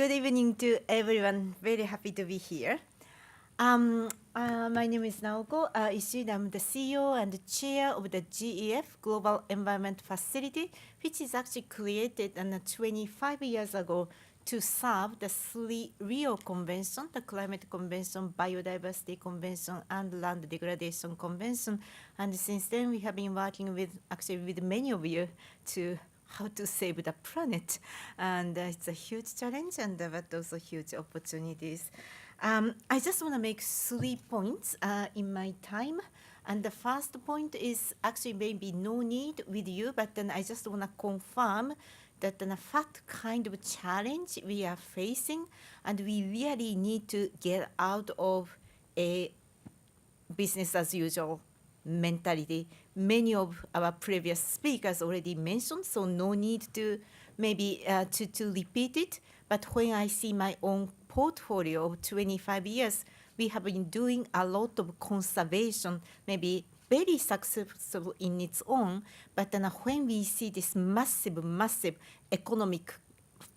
Good evening to everyone. Very happy to be here. My name is Naoko Ishii. I'm the CEO and the chair of the GEF, Global Environment Facility, which is actually created 25 years ago to serve the three Rio Convention, the Climate Convention, Biodiversity Convention, and Land Degradation Convention. And since then, we have been working with many of you to how to save the planet. And it's a huge challenge, but also huge opportunities. I just want to make 3 points in my time. And the first point is actually maybe no need with you, but then I just want to confirm that the what kind of challenge we are facing, and we really need to get out of a business as usual mentality. Many of our previous speakers already mentioned, so no need to maybe to repeat it. But when I see my own portfolio of 25 years, we have been doing a lot of conservation, maybe very successful in its own, but then when we see this massive economic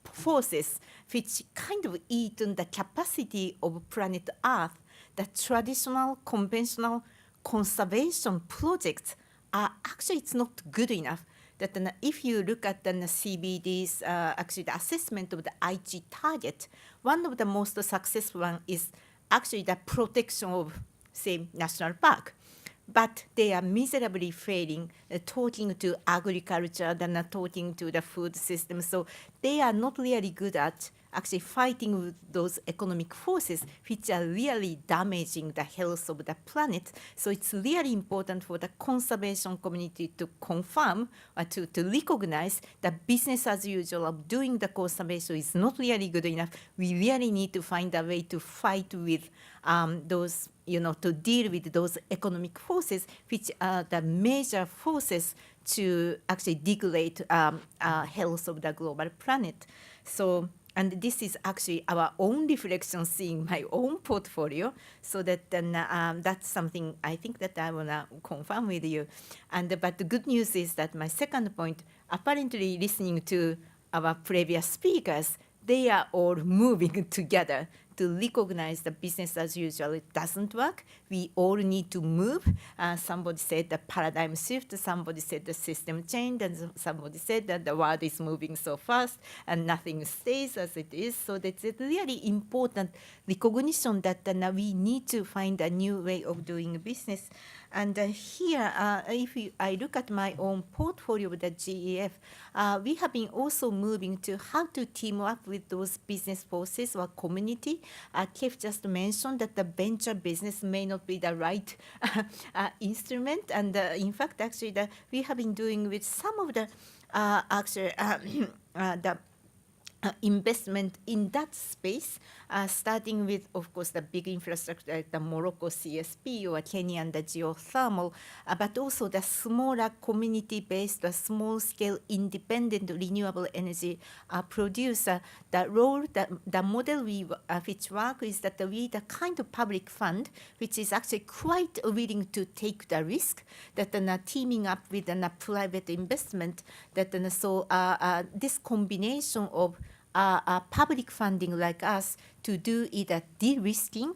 forces which kind of eaten the capacity of planet Earth, the traditional conventional conservation projects are actually, it's not good enough. That if you look at the CBD's actually the assessment of the IG target, one of the most successful one is actually the protection of, say, national park. But they are miserably failing, talking to agriculture, then talking to the food system. So they are not really good at actually fighting with those economic forces which are really damaging the health of the planet. So it's really important for the conservation community to confirm or to recognize that business as usual of doing the conservation is not really good enough. We really need to find a way to fight with those, to deal with those economic forces, which are the major forces to actually degrade health of the global planet. So, and this is actually our own reflection, seeing my own portfolio. So that then that's something I think that I want to confirm with you. But the good news is that my second point, apparently listening to our previous speakers, they are all moving together to recognize the business as usual. It doesn't work. We all need to move. Somebody said the paradigm shift. Somebody said the system change. And somebody said that the world is moving so fast and nothing stays as it is. So that's a really important recognition that we need to find a new way of doing business. And here, if I look at my own portfolio with the GEF, we have been also moving to how to team up with those business forces or community. Kev just mentioned that the venture business may not be the right instrument. And in fact, actually, we have been doing with some of the the investment in that space, starting with, of course, the big infrastructure like the Morocco CSP or Kenya and the geothermal, but also the smaller community-based, small-scale independent renewable energy producer. The role, the model which work is that we the kind of public fund which is actually quite willing to take the risk, that teaming up with a private investment, that so this combination of public funding like us to do either de-risking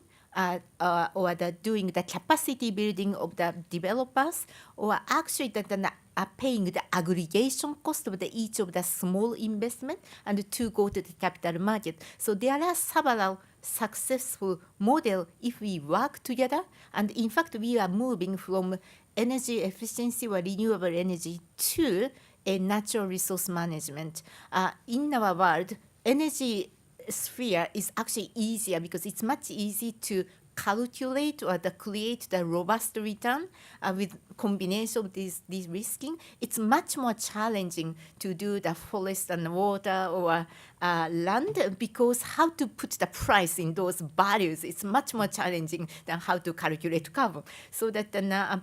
or doing the capacity building of the developers, or actually paying the aggregation cost of each of the small investment and to go to the capital market. So there are several successful models if we work together. And in fact, we are moving from energy efficiency or renewable energy to a natural resource management. In our world, energy sphere is actually easier because it's much easier to calculate or create the robust return with combination of these risking. It's much more challenging to do the forest and water or land, because how to put the price in those values, it's much more challenging than how to calculate carbon. So that,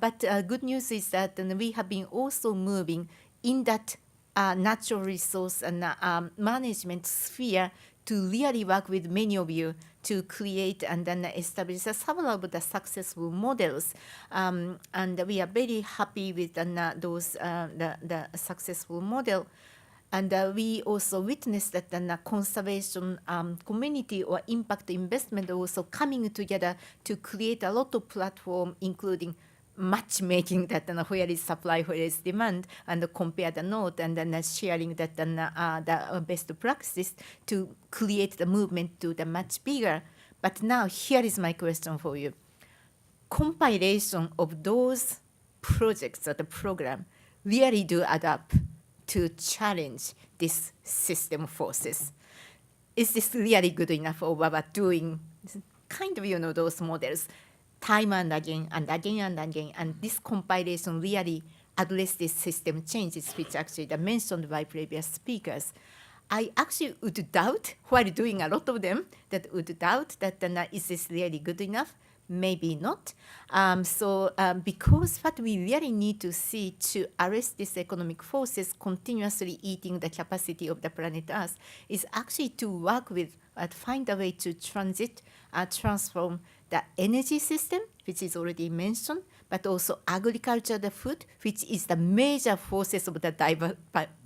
but good news is that we have been also moving in that natural resource and management sphere to really work with many of you to create and then establish several of the successful models. And we are very happy with those the successful model. And we also witnessed that the conservation community or impact investment also coming together to create a lot of platform, including matchmaking that where is supply, where is demand, and compare the note, and then sharing that the best practices to create the movement to the much bigger. But now here is my question for you. Compilation of those projects or the program really do add up to challenge this system forces. Is this really good enough, or about doing kind of, those models time and again and again and again, and this compilation really address this system changes, which actually are mentioned by previous speakers. I actually would doubt, while doing a lot of them, that would doubt that is this really good enough? Maybe not. Because what we really need to see to arrest these economic forces continuously eating the capacity of the planet Earth is actually to work with, find a way to transform the energy system, which is already mentioned, but also agriculture, the food, which is the major forces of the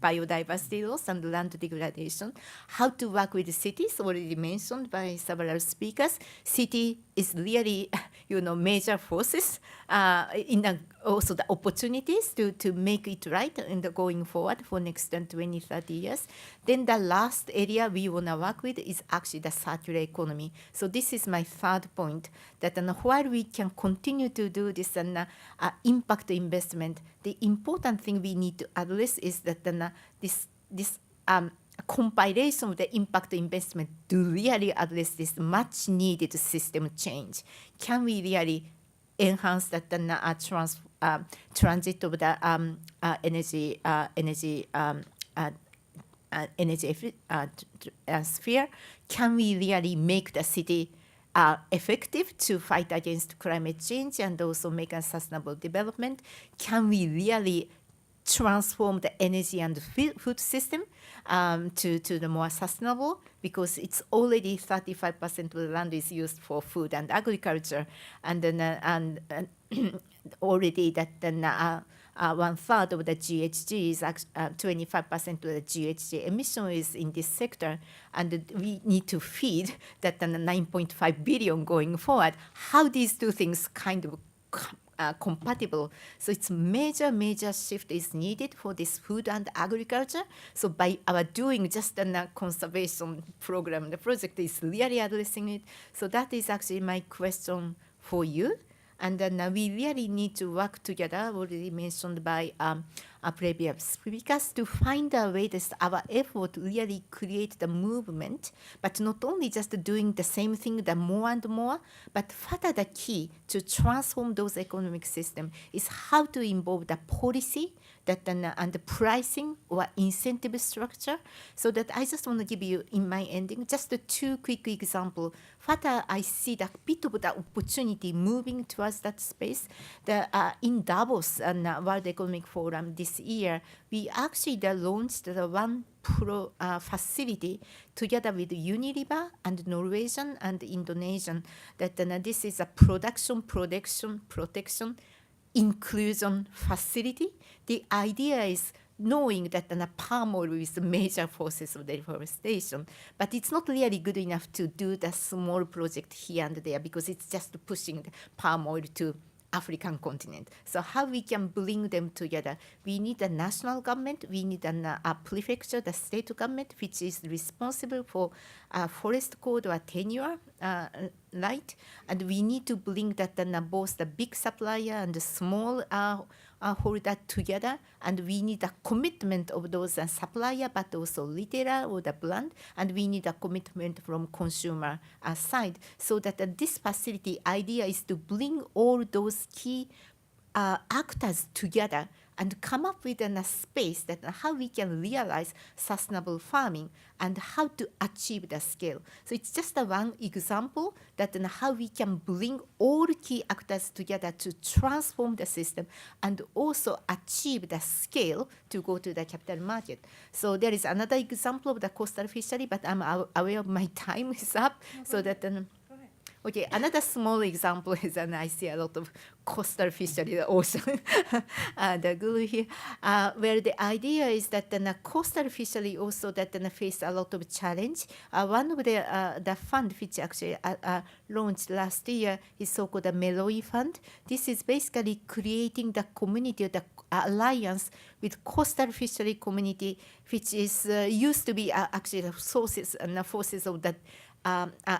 biodiversity loss and land degradation. How to work with the cities, already mentioned by several speakers. City is really, major forces in also the opportunities to make it right in the going forward for next 20, 30 years. Then the last area we want to work with is actually the circular economy. So this is my third point, that while we can continue to do this impact investment, the important thing we need to address is that this compilation of the impact investment to really address this much needed system change. Can we really enhance that transit of the energy sphere? Can we really make the city effective to fight against climate change and also make a sustainable development? Can we really transform the energy and food system to the more sustainable? Because it's already 35% of the land is used for food and agriculture, and then already that one third of the GHG is 25% of the GHG emission is in this sector, and we need to feed that 9.5 billion going forward. How these two things kind of compatible? So it's major shift is needed for this food and agriculture. So by our doing just a conservation program, the project is really addressing it. So that is actually my question for you. And then we really need to work together, already mentioned by previous speakers, to find a way that our effort really create the movement, but not only just doing the same thing, the more and more, but further the key to transform those economic systems is how to involve the policy and the pricing or incentive structure. So that I just want to give you in my ending just two quick examples. What I see the bit of the opportunity moving towards that space. In Davos and World Economic Forum this year, we actually launched the one facility together with Unilever and Norwegian and Indonesian. That this is a protection inclusion facility. The idea is knowing that palm oil is the major forces of deforestation, but it's not really good enough to do the small project here and there because it's just pushing the palm oil to African continent. So how we can bring them together? We need a national government, we need a prefecture, the state government, which is responsible for forest code or tenure, right? And we need to bring that both the big supplier and the small holder together, and we need a commitment of those supplier, but also retailer or the brand, and we need a commitment from consumer side, so that this facility idea is to bring all those key actors together and come up with a space that how we can realize sustainable farming and how to achieve the scale. So it's just one example that how we can bring all key actors together to transform the system and also achieve the scale to go to the capital market. So there is another example of the coastal fishery, but I'm aware of my time is up. No, so that Okay, another small example is, and I see a lot of coastal fishery, the ocean, the glue here, where the idea is that the coastal fishery also that face a lot of challenge. One of the fund which actually launched last year is so-called the Meloi Fund. This is basically creating the community, the alliance with coastal fishery community, which is used to be actually the sources and the forces of that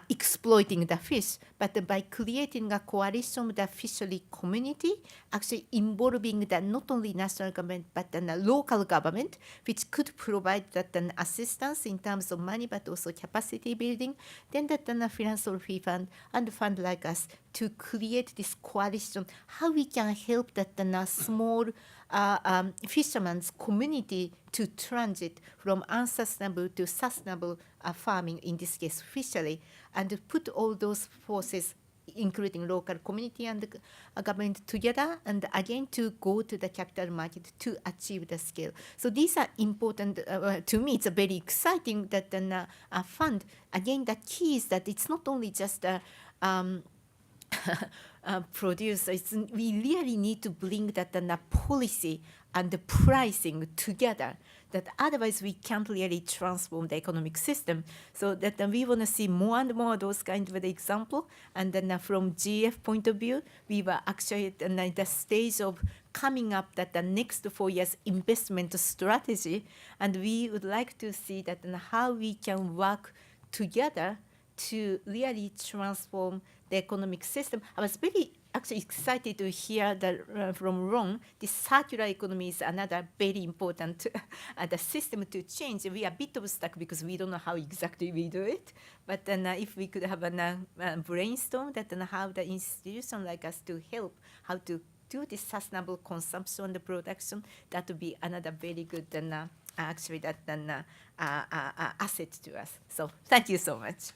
exploiting the fish, but by creating a coalition with the fishery community, actually involving the not only national government but the local government, which could provide that assistance in terms of money but also capacity building, then that philanthropy fund and fund like us to create this coalition, how we can help that small fishermen's community to transit from unsustainable to sustainable farming, in this case fishery, and put all those forces including local community and government together, and again to go to the capital market to achieve the scale. So these are important. To me, it's a very exciting that a fund. Again, the key is that it's not only just a produce. We really need to bring that policy and the pricing together. That otherwise we can't really transform the economic system. So that we want to see more and more those kind of example. And then from GF point of view, we were actually at the stage of coming up that the next 4 years investment strategy, and we would like to see that and how we can work together to really transform the economic system. I was very actually excited to hear that from Ron. The circular economy is another very important the system to change. We are a bit of stuck because we don't know how exactly we do it. But then if we could have a brainstorm that how the institution like us to help how to do this sustainable consumption and production, that would be another very good actually that asset to us. So thank you so much.